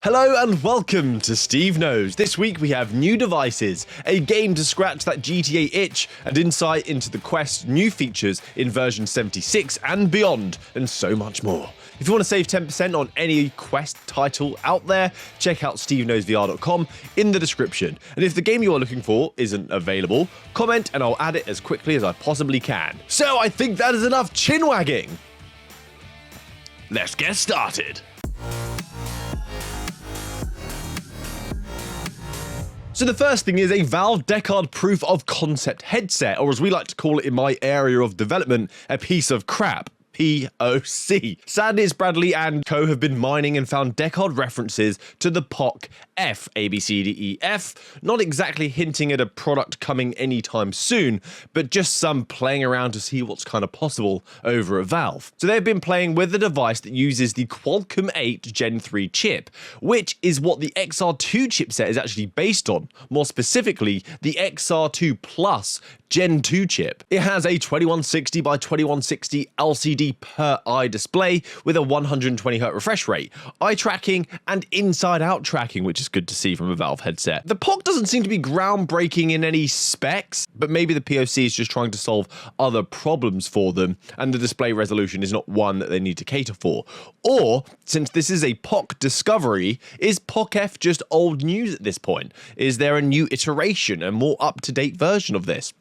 Hello and welcome to SteveKnows. This week we have new devices, a game to scratch that GTA itch, and insight into the Quest's new features in version 76 and beyond, and so much more. If you want to save 10% on any Quest title out there, check out SteveKnowsVR.com in the description. And if the game you are looking for isn't available, comment and I'll add it as quickly as I possibly can. So I think that is enough chin wagging. Let's get started. So the first thing is a Valve Deckard proof of concept headset, or as we like to call it in my area of development, a piece of crap. POC. Sadness, Bradley and co have been mining and found Deckard references to the POC F, ABCDEF, not exactly hinting at a product coming anytime soon, but just some playing around to see what's kind of possible over at Valve. So they've been playing with a device that uses the Qualcomm 8 Gen 3 chip, which is what the XR2 chipset is actually based on, more specifically the XR2 Plus Gen 2 chip. It has a 2160 by 2160 LCD per eye display with a 120Hz refresh rate, eye tracking and inside out tracking, which is good to see from a Valve headset. The POC doesn't seem to be groundbreaking in any specs, but maybe the POC is just trying to solve other problems for them and the display resolution is not one that they need to cater for. Or, since this is a POC discovery, is POC F just old news at this point? Is there a new iteration, a more up-to-date version of this?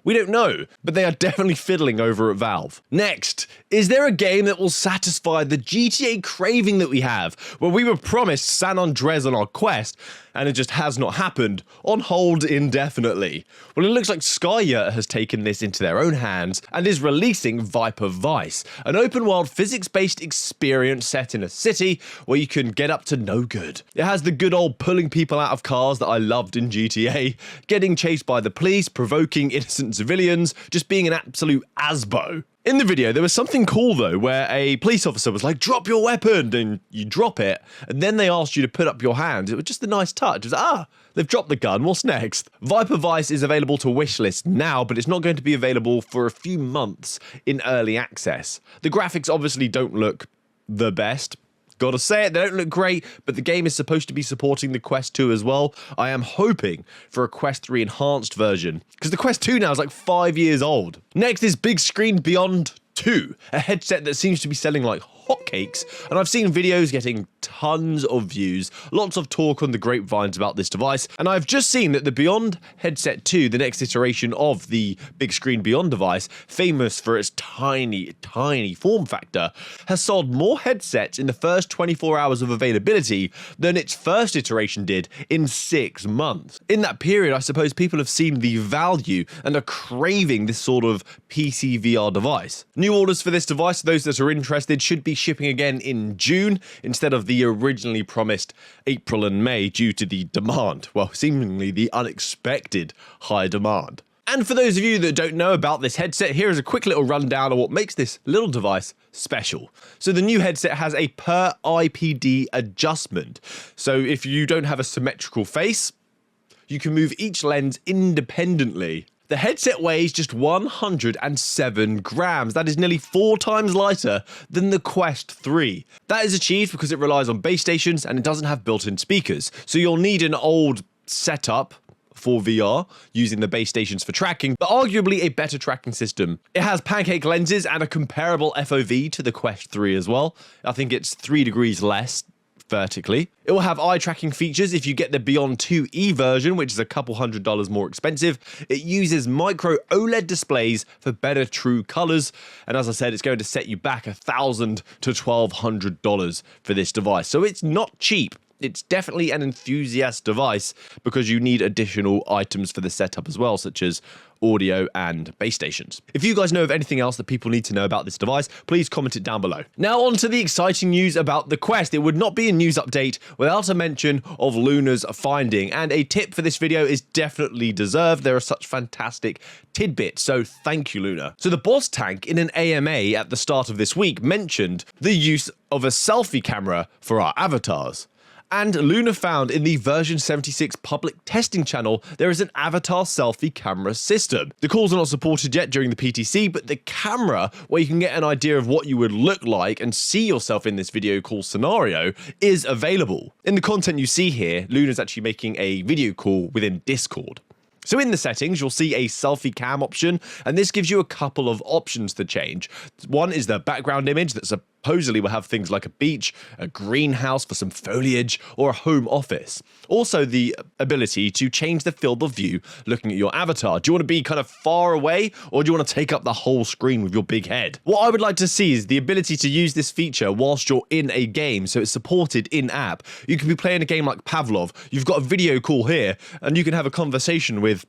We don't know, but they are definitely fiddling over at Valve. Next, is there a game that will satisfy the GTA craving that we have, where we were promised San Andreas on our Quest, and it just has not happened, on hold indefinitely? Well, it looks like Skya has taken this into their own hands and is releasing Viper Vice, an open-world physics-based experience set in a city where you can get up to no good. It has the good old pulling people out of cars that I loved in GTA, getting chased by the police, provoking innocent civilians, just being an absolute asbo. In the video, there was something cool though, where a police officer was like, drop your weapon, and you drop it, and then they asked you to put up your hand. It was just a nice touch. It was like, they've dropped the gun, what's next? Viper Vice is available to wishlist now, but it's not going to be available for a few months in early access. The graphics obviously don't look the best. Gotta say it, they don't look great, but the game is supposed to be supporting the Quest 2 as well. I am hoping for a Quest 3 enhanced version, because the Quest 2 now is like 5 years old. Next is Bigscreen Beyond 2, a headset that seems to be selling like hotcakes, and I've seen videos getting tons of views, lots of talk on the grapevines about this device, and I've just seen that the Beyond Headset 2, the next iteration of the Bigscreen Beyond device, famous for its tiny form factor, has sold more headsets in the first 24 hours of availability than its first iteration did in 6 months. In that period, I suppose people have seen the value and are craving this sort of PC VR device. New orders for this device, those that are interested, should be shipping again in June instead of the originally promised April and May due to the demand, well, seemingly the unexpected high demand. And for those of you that don't know about this headset, here is a quick little rundown of what makes this little device special. So the new headset has a per IPD adjustment. So if you don't have a symmetrical face, you can move each lens independently. The headset weighs just 107 grams. That is nearly 4 times lighter than the Quest 3. That is achieved because it relies on base stations and it doesn't have built-in speakers. So you'll need an old setup for VR using the base stations for tracking, but arguably a better tracking system. It has pancake lenses and a comparable FOV to the Quest 3 as well. I think it's 3 degrees less vertically. It will have eye tracking features if you get the Beyond 2E version, which is a couple $100 more expensive. It uses micro OLED displays for better true colors, and as I said, it's going to set you back $1,000 to $1,200 for this device. So it's not cheap. It's definitely an enthusiast device because you need additional items for the setup as well, such as audio and base stations. If you guys know of anything else that people need to know about this device, please comment it down below. Now on to the exciting news about the Quest. It would not be a news update without a mention of Luna's finding, and a tip for this video is definitely deserved. There are such fantastic tidbits, so thank you, Luna. So the boss tank in an AMA at the start of this week mentioned the use of a selfie camera for our avatars. And Luna found in the version 76 public testing channel, there is an avatar selfie camera system. The calls are not supported yet during the PTC, but the camera, where you can get an idea of what you would look like and see yourself in this video call scenario, is available. In the content you see here, Luna's actually making a video call within Discord. So in the settings, you'll see a selfie cam option, and this gives you a couple of options to change. One is the background image that supposedly will have things like a beach, a greenhouse for some foliage, or a home office. Also, the ability to change the field of view looking at your avatar. Do you want to be kind of far away, or do you want to take up the whole screen with your big head? What I would like to see is the ability to use this feature whilst you're in a game, so it's supported in-app. You can be playing a game like Pavlov, you've got a video call here, and you can have a conversation with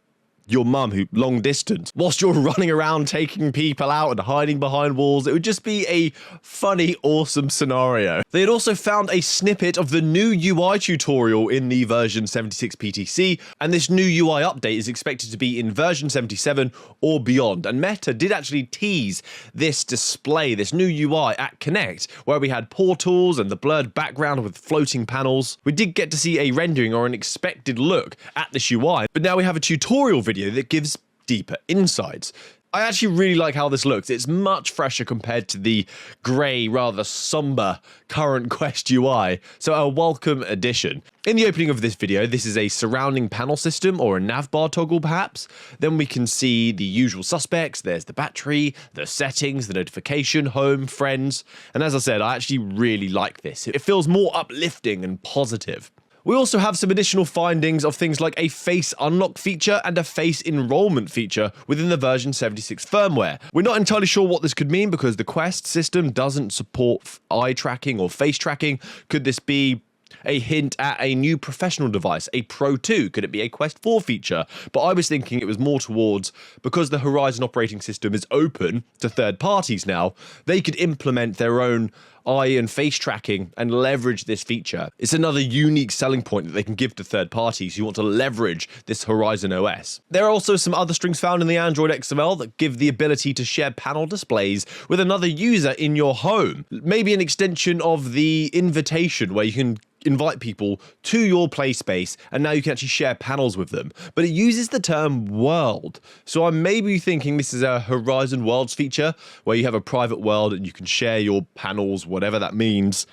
your mum who long distance whilst you're running around taking people out and hiding behind walls. It would just be a funny, awesome scenario. They had also found a snippet of the new UI tutorial in the version 76 PTC, and this new UI update is expected to be in version 77 or beyond. And Meta did actually tease this display, this new UI at Connect, where we had portals and the blurred background with floating panels. We did get to see a rendering or an expected look at this UI, but now we have a tutorial video that gives deeper insights. I actually really like how this looks. It's much fresher compared to the grey, rather somber current Quest UI, so a welcome addition. In the opening of this video, this is a surrounding panel system or a navbar toggle perhaps. Then we can see the usual suspects. There's the battery, the settings, the notification, home, friends. And as I said, I actually really like this. It feels more uplifting and positive. We also have some additional findings of things like a face unlock feature and a face enrollment feature within the version 76 firmware. We're not entirely sure what this could mean because the Quest system doesn't support eye tracking or face tracking. Could this be a hint at a new professional device, a Pro 2? Could it be a Quest 4 feature? But I was thinking it was more towards, because the Horizon operating system is open to third parties now, they could implement their own eye and face tracking and leverage this feature. It's another unique selling point that they can give to third parties who want to leverage this Horizon OS. There are also some other strings found in the Android XML that give the ability to share panel displays with another user in your home. Maybe an extension of the invitation where you can invite people to your play space and now you can actually share panels with them. But it uses the term world. So I'm maybe thinking this is a Horizon Worlds feature where you have a private world and you can share your panels, whatever that means.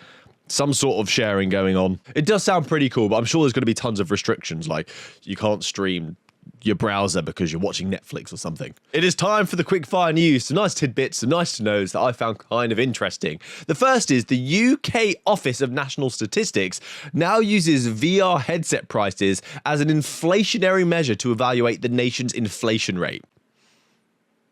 Some sort of sharing going on. It does sound pretty cool, but I'm sure there's going to be tons of restrictions, like you can't stream your browser because you're watching Netflix or something. It is time for the quickfire news, some nice tidbits, some nice to knows that I found kind of interesting. The first is the UK Office of National Statistics now uses VR headset prices as an inflationary measure to evaluate the nation's inflation rate.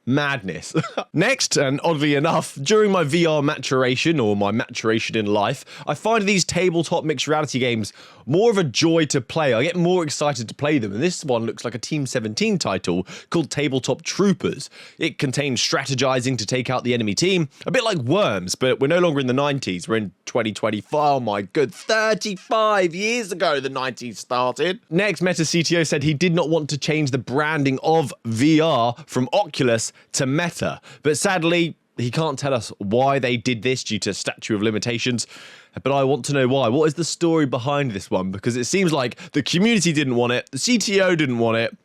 Madness. Next, and oddly enough, during my VR maturation, or my maturation in life, I find these tabletop mixed reality games more of a joy to play. I get more excited to play them, and this one looks like a Team 17 title called Tabletop Troopers. It contains strategizing to take out the enemy team, a bit like Worms, but we're no longer in the 90s, we're in 2025. Oh my good, 35 years ago the 90s started. Next, Meta CTO said he did not want to change the branding of VR from Oculus to Meta, but sadly he can't tell us why they did this due to statute of limitations, but I want to know why. What is the story behind this one? Because it seems like the community didn't want it, the CTO didn't want it.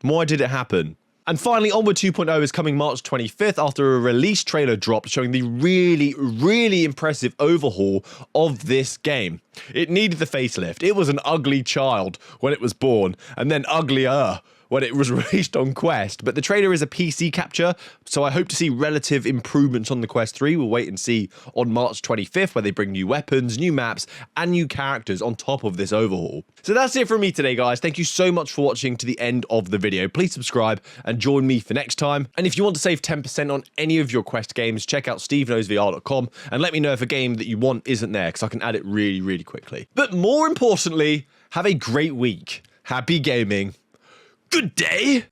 Why did it happen? And finally, Onward 2.0 is coming March 25th after a release trailer dropped showing the really impressive overhaul of this game. It needed the facelift. It was an ugly child when it was born, and then uglier when it was released on Quest, but the trailer is a PC capture, so I hope to see relative improvements on the Quest 3. We'll wait and see on March 25th where they bring new weapons, new maps, and new characters on top of this overhaul. So that's it from me today, guys. Thank you so much for watching to the end of the video. Please subscribe and join me for next time. And if you want to save 10% on any of your Quest games, check out SteveKnowsVR.com and let me know if a game that you want isn't there, because I can add it really quickly. But more importantly, have a great week. Happy gaming. Good day!